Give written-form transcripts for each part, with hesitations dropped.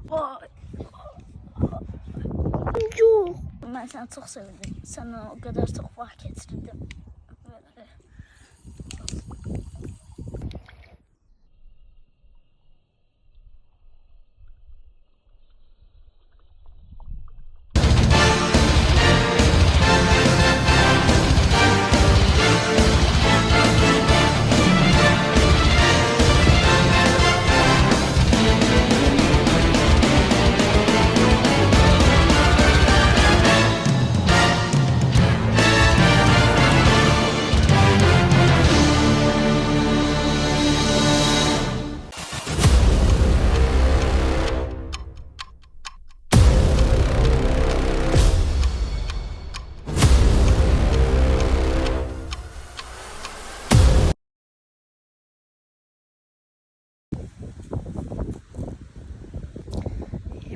Vay. Yok. Ben seni çok sevdim. Sana o kadar çok vaxt geçirdim.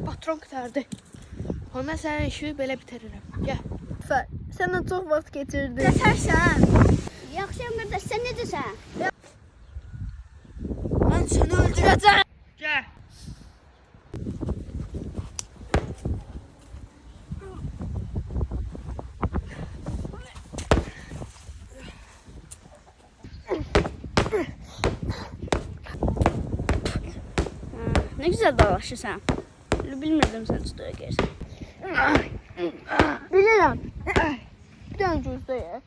Patron qurtardı. Ondan sənin işini belə bitirirəm. Gəl. Sana çok vaxt geçirdim. Yetersən. Yaxşıyam qardaş, sən necəsən? Ben seni öldüreceğim. Gəl. Ne güzel dalaşırsan. Bilmirdim sen stüdyoya gelirsen. Bilirəm. Bir dənə gözləyə.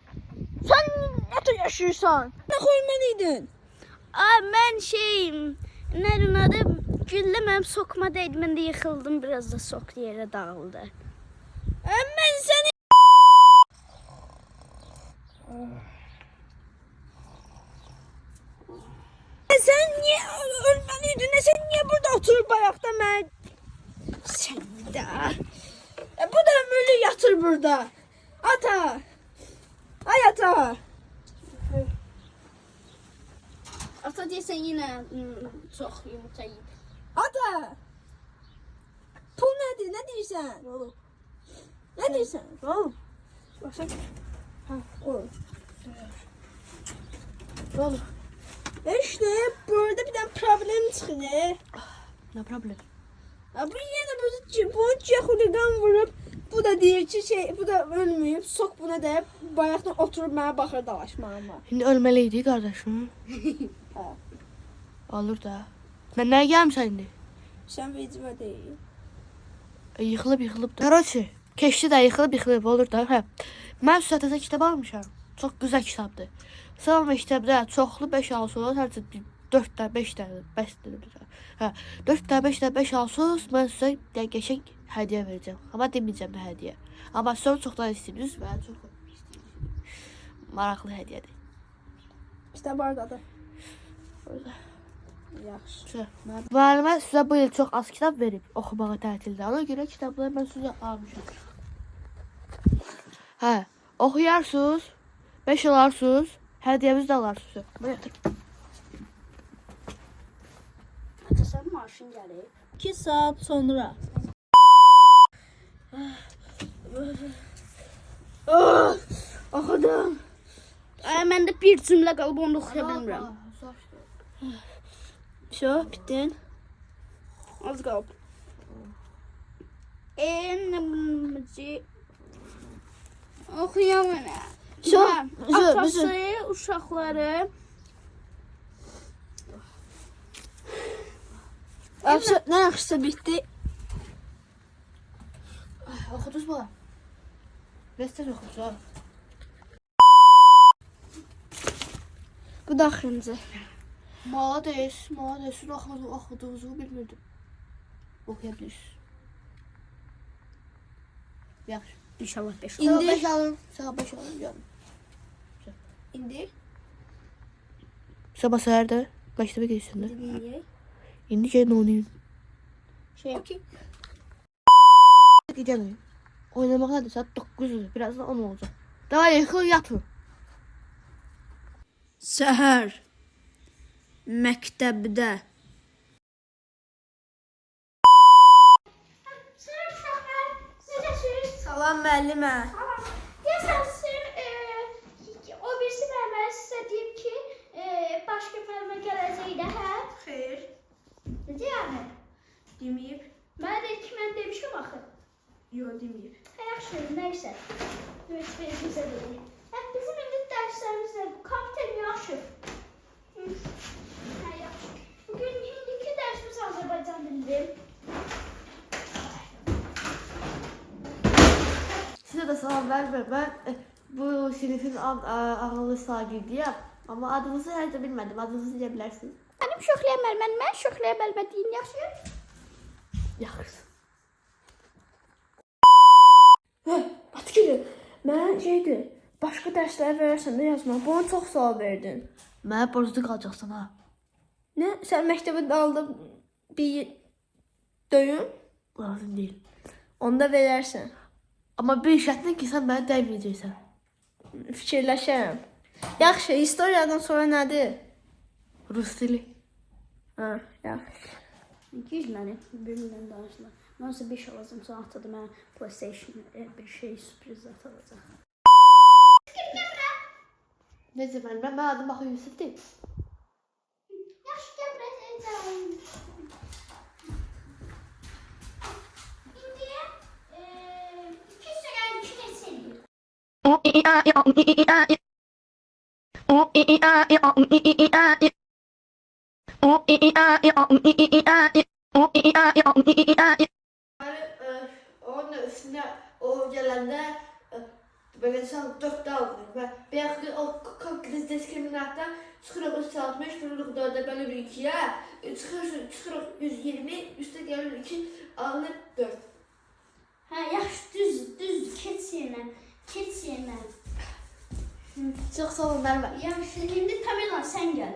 Sən necə yaşayırsan? Ne koymalıydın? Aa ben nerin adı güllemem sokma değdi. Ben de yıkıldım biraz da sok yere dağıldı. Ben seni... Sen niye ölmeliydin? Sen niye burada oturup ayakta ben... Sen de... Bu da böyle yatır burada. Ata. Ay ata. Ata değilsen yine çok yumurta yiyip. Ata. Pul nedir? Ne diyorsun? Oğlum. Ne diyorsun? Oğlum. Başak. Ha, oğlum. Oğlum. İşte burada bir tane problem çıkıyor. Ne problem? Bu yine bu huligan vurup bu da deyir ki bu da ölmeyip sok buna deyip bayaqdan oturup mənə baxır dalaşmağıma. İndi ölməli idi qardaşım. Ha. Olur da. Mən nəyə gəlmişəm indi? Sən vecibe deyil. Yıxılıb da. Короче, keçdi də yıxılıb olur da. Hə. Mən Süsətəsə kitab almışam. Çox gözəl kitabdır. Sonra kitabda çoxlu 5 alsınız, hər 4 dənə 5 dənə bəsdir. Hə, 4 dənə 5 dənə 5 alsınız, mən sizə qəşəng hədiyyə verəcəm. Amma deməyəcəm nə hədiyyə. Amma sonra çoxdan istəyirsiniz və çox maraqlı hədiyyədir. Kitab hardadır? Yaxşı. Müəllimə sizə bu il çox az kitab verib oxumağa tətildə. Ona görə kitabları mən sizə almışam. Hə, oxuyarsınız, 5 alarsınız, hədiyyəmizi də alarsınız. Bu yatır. Ata sən marşın gəlib. 2 saat sonra. Oxudum. Ay məndə bir cümlə qalıb onu oxuya bilmirəm. Şo, bittin. Az qalıb. Enimici oxuyam mənə. Şo, Atası, uşaqları. Nə yaxşısa bitdi. Oxudunuz mu? Rəstən oxudunuz. Bu da axırıncı. Malades. Oxuduğunuzu bilmirdim. Oxuyabilirsiniz. Yaxşı. İnşallah 5. İndi 5 alın. Sağ 5 alın canım. İndi Sabah səhərdə qaçda geçsin də. dinləyək. İndi gəlin oynayın. Şey ki. Gecəni. Oynamaqdadır saat 9-dur. Birazdan 10 olacaq. Daha yıxıl yatın. Səhər məktəbdə. Salam uşaqlar, necəsiniz? Salam müəllimə. Deyəsən, o birisi müəllimə sizə deyib ki, başqa müəllimə gələcəkdə, hə? Xeyr, Necə yəni? deməyib. ki mən demişəm axı. Yox, deməyib. Yaxşı, nəysə. Evet, bizə də deyim. Bizim indi dərslərimizdə kapitan yaxşı. Yaxşı. Bugün indiki dərsimiz Azərbaycan dilidir. Size de salam vermem. Ben bu sinifin ağırlı sahibiyim. Ama adınızı her de bilmedim. Adınızı diyebilirsiniz. Mənim şöxləyə mən şöxləyə bəlbədiyim yaxşı. Yaxşı. Atgülü, mən şeydir, başqa dərsləri verərsən də yazma. Bana çox sual verdin. Mənə borclu qalacaqsan ha. Nə? Sən məktəbə daldın bir döyün, Lazım değil. onda verərsən. Amma bir şərtlə ki, sən mənə dəyməyəcəksən. Fikirləşərəm. Yaxşı, historiyadan sonra nədir? Rus dili. Ha, yaxşı. 200 məni bir milyon danışdılar. Nasıl 5 alacağım sonra atadı mənə PlayStation bir şey sürpriz atılacaq. Necə mən adım baxı Yusufdur. Yaxşı gəbrəcəyəm. İndi 2 sürən 2 neçə eləyir? Onun üstüne o gelende böyle sen 4 aldım ve belki o kriz diskriminattan çıkırıp 360 bölülük 4'e bölülük 2'ye çıkırıp 120 üstte gelir 2 alınıp 4. Hə, yaxşı, düz keç yerlə. Çok sağ olun Merve. Yaxşı, indi Tamila sən gəl.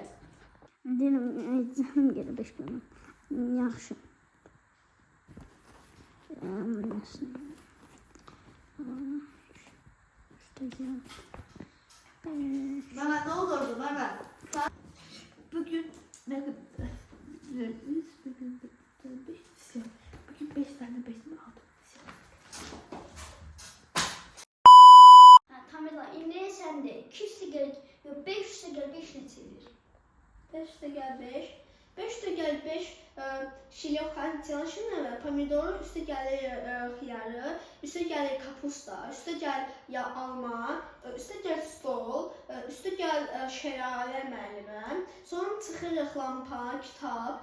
Canım gəlir 5 bölüm. Yaxşı. Merve ne olurdu Merve? Bugün ne kadar? Bugün 5 tane besini aldım. Tamila, indi səndə 2 üstə gəl, yox 5 üstə gəl 5 neçə eləyir? 5 üstə gəl 5. 5 üstə gəl 5 şilyokan çalışın və pomidoru, üstə gəlir xiyarı, üstə gəlir kapusta, üstə gəl alma, üstə gəl stol, üstə gəl şəlalə müəllimə, sonra çıxırıq lampa, kitab,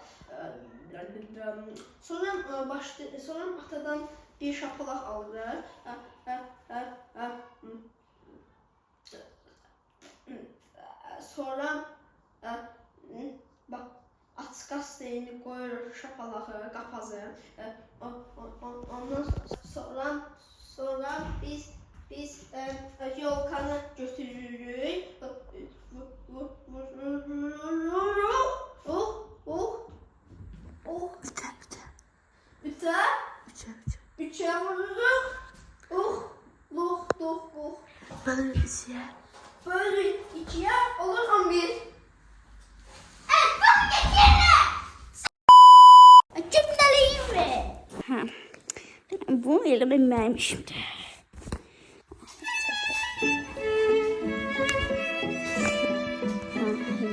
sonra atadan bir şapalaq alırıq. Sonra bax açıq qasteyini qoyuruq şapalağı, qapazı. Ondan sonra biz yolkanı götürürük. Üçe vururuq. Böyle ikiye. Böyle 2'ye olur 11. Cümləliyim mi? Bu elə mənim işimdir.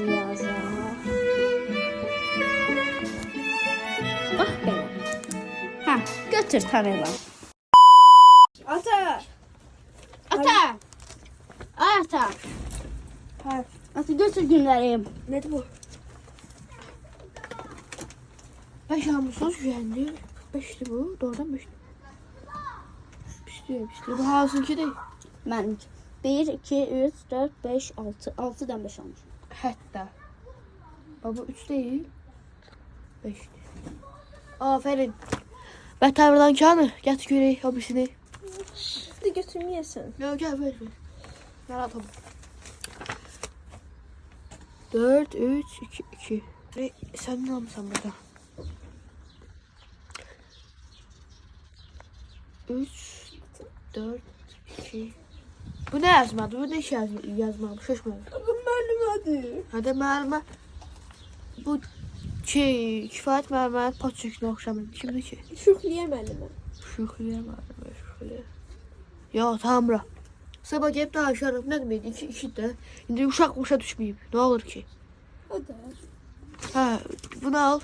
Yazaq. Bax belə. Götür Tamila. Ata. Ata. Ata. Ata götür günlərimi. Nədir bu? 5 almışsınız güvenli. 5'ti bu. Doğrudan 5'ti. 5'ti. Bu Hazınki değil. Mənim 1, 2, 3, 4, 5, 6. 6-dan 5 almışım. Hatta. Baba 3 değil. 5'ti. Aferin. Ben tavırdan kanı. Get göreyim hobisini. Şimdi götürməyəsən. Ya gel ver. Rahat ol. 4, 3, 2, 2. Sen ne almışsın burada? 3, 4, 2. Bu ne yazmadı? Bu ne iş yazmadı? Şaşmadı. Bu müəllimədir. Hadi müəllimə. Bu kifayət müəllimə Patrick'lə oxşamır. Kimdir ki? Şuxliyə müəllimə. Şuxliyə müəllimə, şuxliyə. Ya tamam bura. Sabah gelip danışarım. Ne demeydi? 2 də. İndi uşaq uşa düşməyib. Ne olur ki? O da. Ha, bunu al.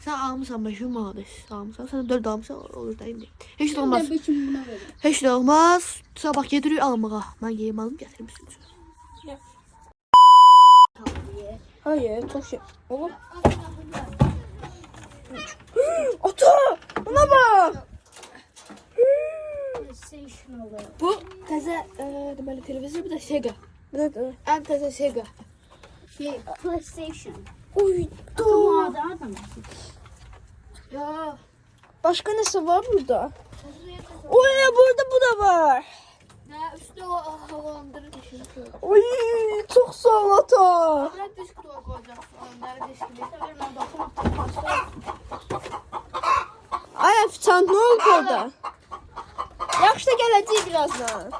Sen almışsan 5 manat almışsan. Sen 4 almışsan olur da indi. Heç də olmaz. Heç də olmaz. Sabah gedirik almağa. Mən yeyim alım gətirmişəm. Hayır, çok şey. Oğlum. Ata! Buna bak! PlayStation olur. Bu təzə deməli televizor bir də Sega. Bir dakika. Ən təzə Sega. PlayStation. Uydu. Adam. Ya. Başka nesi var burada? Oy, burada bu da var. Nə üstə o havalandırır keçir. Oy, çok sağ ol ata. Mən disk qoyacaqsan. Onları diskini. Mən baxım. Ay Aftan, ne oldu orada? Yaxşı da gələcək birazdan.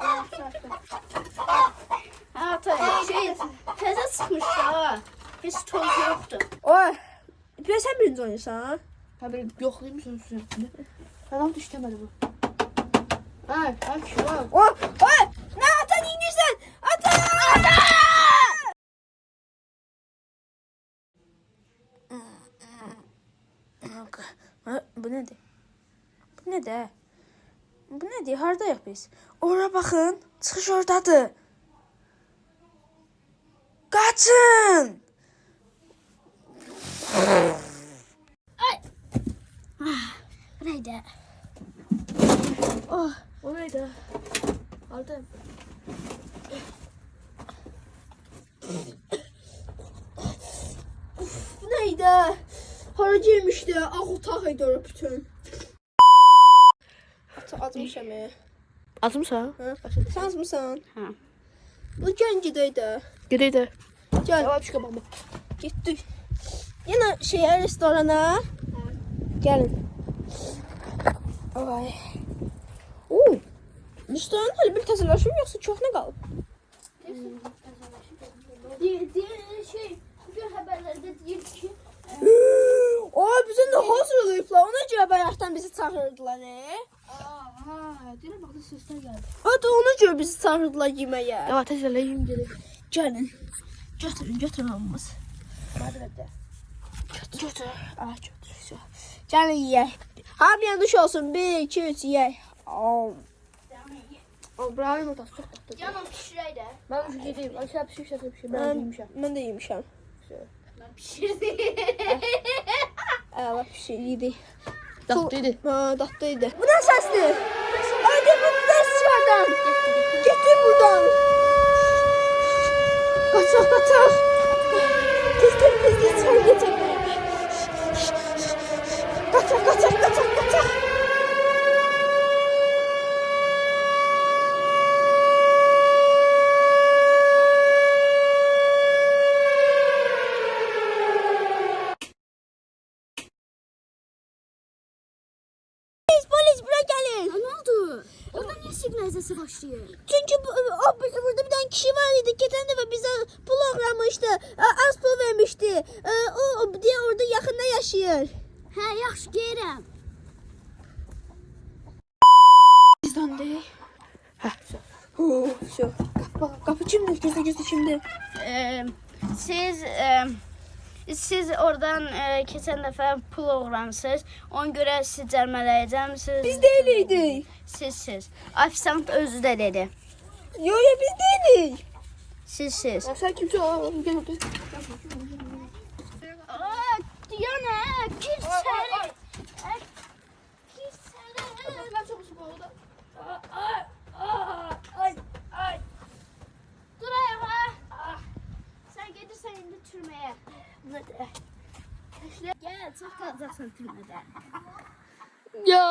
Ha tabii şey teze sıkmış da. Hiç toz yoktu. Oy, bir sen birinci oynuyorsan. Ha bir yoxlayım sən üstündə. Adam düşmədi bu. Ay, şu. Oy, oy, ne ata indirsən? Ata! Ata! Bu nedir? Bu nedir? Bu nedir? Hardayıq biz? Ora baxın. Çıxış oradadır. Qaçın! Bu neydi? Oh, O neydi? Aldım. bu neydi? Hara girmişdi? Ağ otaq idi ora bütün. Ata azmışam ya. Azmısan? Ha? Sen azmısan? Ha. Bu gəlin gedəydi. Gedək də. Gəl. Yavaş çıxa baba. Gittik. Yine şeye restorana. Gelin. Ay. Oo. Restoran hele bir təzələşmir yoxsa çox nə qalıb? Şey bugün haberlerde deyir ki Ay bizim də hazırlayıblar. Ona görə bayaqdan bizi çağırdılar. Ha, deyirəm bax səslər gəldi. Hadi ona görə bizi çağırdılar yeməyə. Ya tez eləyim gedək. Gəlin. Götürün hamımız. Madrədə. Götür. Ah götür. Gəlin yeyək. Hamıya duş olsun. 1, 2, 3 yeyək. O bravo yumurtası çox tatlıdır. canım pişireydi. Mən şu gedeyim. Aşağı pişir, mən yemişəm. Mən də yemişəm. Ben pişirdim. Əla pişirdik. Datlıydı. Ha, datlıydı. Bu ne sesli? Hadi bu ses dışarıdan. Getir buradan. Kaçak. Tez içeri getir. Kaçak. Polis buraya gelin. Ne oldu? Orada niye signalizası başlıyor? Çünkü burada bir tane kişi var idi. Geçen defa bize pul oğramıştı. Az pul vermişti. O diye orada yakında yaşıyor. He yaxşı gelirəm. Bizden değil. Şu. Kapı kimdir? Gözde şimdi. Siz oradan keçən dəfə pul oğramısınız. Ona görə sizi cərmələyəcəm. Biz değildik. Siz. Ofisant özü də dedi. Yo biz değiliz. Siz. Ya sen kimse gel otur. Yana, gir içeri. Gir içeri. Ben çok sıkı oldu. Dur ayağa. Sen gedirsən indi türməyə. Gel, çox qalacaqsan türmədə. Ya.